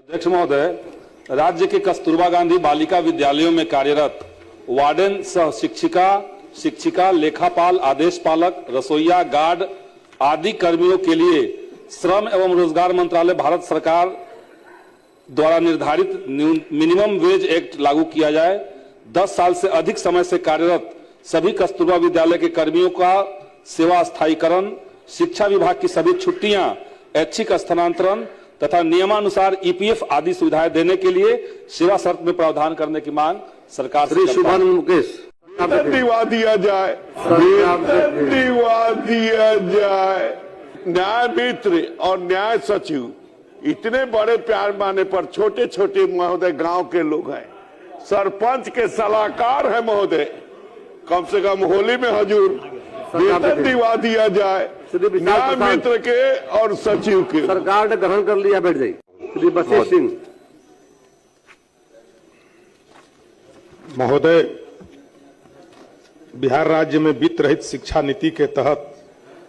अध्यक्ष महोदय, राज्य के कस्तूरबा गांधी बालिका विद्यालयों में कार्यरत वार्डन सह शिक्षिका, लेखापाल, आदेश पालक, रसोईया, गार्ड आदि कर्मियों के लिए श्रम एवं रोजगार मंत्रालय भारत सरकार द्वारा निर्धारित मिनिमम वेज एक्ट लागू किया जाए। 10 साल से अधिक समय से कार्यरत सभी कस्तूरबा विद्यालय के कर्मियों का सेवा स्थायीकरण, शिक्षा विभाग की सभी छुट्टियां, ऐच्छिक स्थानांतरण तथा नियमानुसार ईपीएफ आदि सुविधाएं देने के लिए सेवा शर्त में प्रावधान करने की मांग सरकार से शुभम मुकेश दिवा दिया जाए, न्याय मित्र और न्याय सचिव इतने बड़े प्यार माने पर छोटे छोटे महोदय गांव के लोग हैं, सरपंच के सलाहकार है महोदय, कम से कम होली में हजूर वेतन दिवा दिया जाए न्याय मित्र के और सचिव के। सरकार ने ग्रहण कर लिया, बैठ जाइए। श्री बशीर सिंह महोदय, बिहार राज्य में वित्त रहित शिक्षा नीति के तहत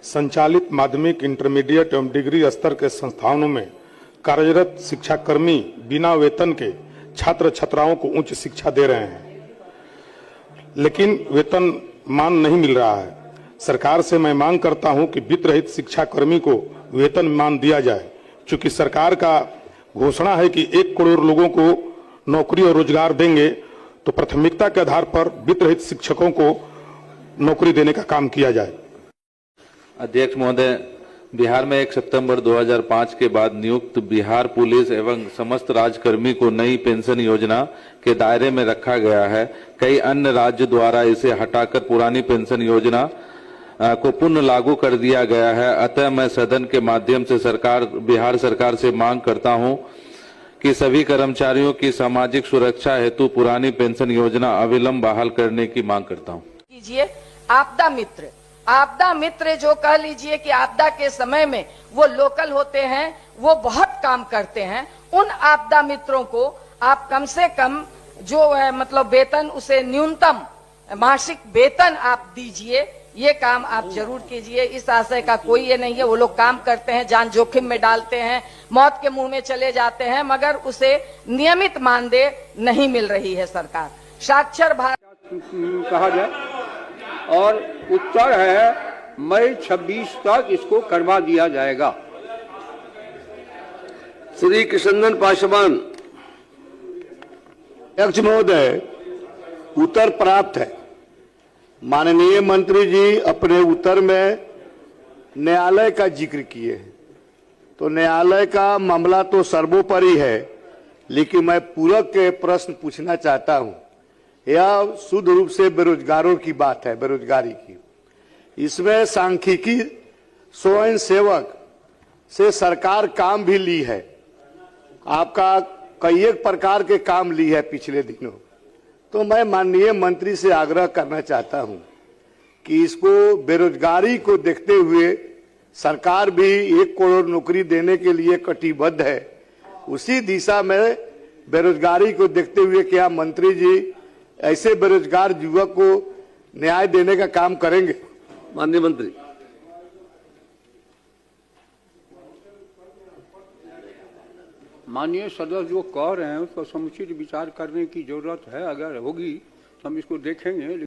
संचालित माध्यमिक, इंटरमीडिएट एवं डिग्री स्तर के संस्थानों में कार्यरत शिक्षाकर्मी बिना वेतन के छात्र छात्राओं को उच्च शिक्षा दे रहे हैं, लेकिन वेतन मान नहीं मिल रहा है। सरकार से मैं मांग करता हूं कि वित्त रहित शिक्षाकर्मी को वेतन मान दिया जाए। चूंकि सरकार का घोषणा है कि 1 करोड़ लोगों को नौकरी और रोजगार देंगे, तो प्राथमिकता के आधार पर वित्त रहित शिक्षकों को नौकरी देने का काम किया जाए। अध्यक्ष महोदय, बिहार में 1 सितंबर 2005 के बाद नियुक्त बिहार पुलिस एवं समस्त राज्यकर्मी को नई पेंशन योजना के दायरे में रखा गया है। कई अन्य राज्य द्वारा इसे हटाकर पुरानी पेंशन योजना को पुनः लागू कर दिया गया है। अतः मैं सदन के माध्यम से बिहार सरकार से मांग करता हूं कि सभी कर्मचारियों की सामाजिक सुरक्षा हेतु पुरानी पेंशन योजना अविलंब बहाल करने की मांग करता हूं। कीजिए आपदा मित्र जो कह लीजिए कि आपदा के समय में वो लोकल होते हैं, वो बहुत काम करते हैं। उन आपदा मित्रों को आप कम से कम जो है मतलब वेतन, उसे न्यूनतम मासिक वेतन आप दीजिए। ये काम आप जरूर कीजिए। इस आशय का कोई ये नहीं है, वो लोग काम करते हैं, जान जोखिम में डालते हैं, मौत के मुंह में चले जाते हैं, मगर उसे नियमित मानदेय नहीं मिल रही है सरकार। साक्षर भारत कहा जाए और उत्तर है मई 26 तक इसको करवा दिया जाएगा। श्री कृष्णनंदन पासवान। अध्यक्ष महोदय, उत्तर प्राप्त है। माननीय मंत्री जी अपने उत्तर में न्यायालय का जिक्र किए हैं, तो न्यायालय का मामला तो सर्वोपरि है, लेकिन मैं पूरक के प्रश्न पूछना चाहता हूं। यह शुद्ध रूप से बेरोजगारों की बात है, बेरोजगारी की। इसमें सांख्यिकी स्वयं सेवक से सरकार काम भी ली है, आपका कई एक प्रकार के काम ली है पिछले दिनों। तो मैं माननीय मंत्री से आग्रह करना चाहता हूं कि इसको बेरोजगारी को देखते हुए सरकार भी 1 करोड़ नौकरी देने के लिए कटिबद्ध है। उसी दिशा में बेरोजगारी को देखते हुए क्या मंत्री जी ऐसे बेरोजगार युवक को न्याय देने का काम करेंगे? माननीय मंत्री। माननीय सदस्य जो कह रहे हैं उसको समुचित विचार करने की जरूरत है। अगर होगी तो हम इसको देखेंगे।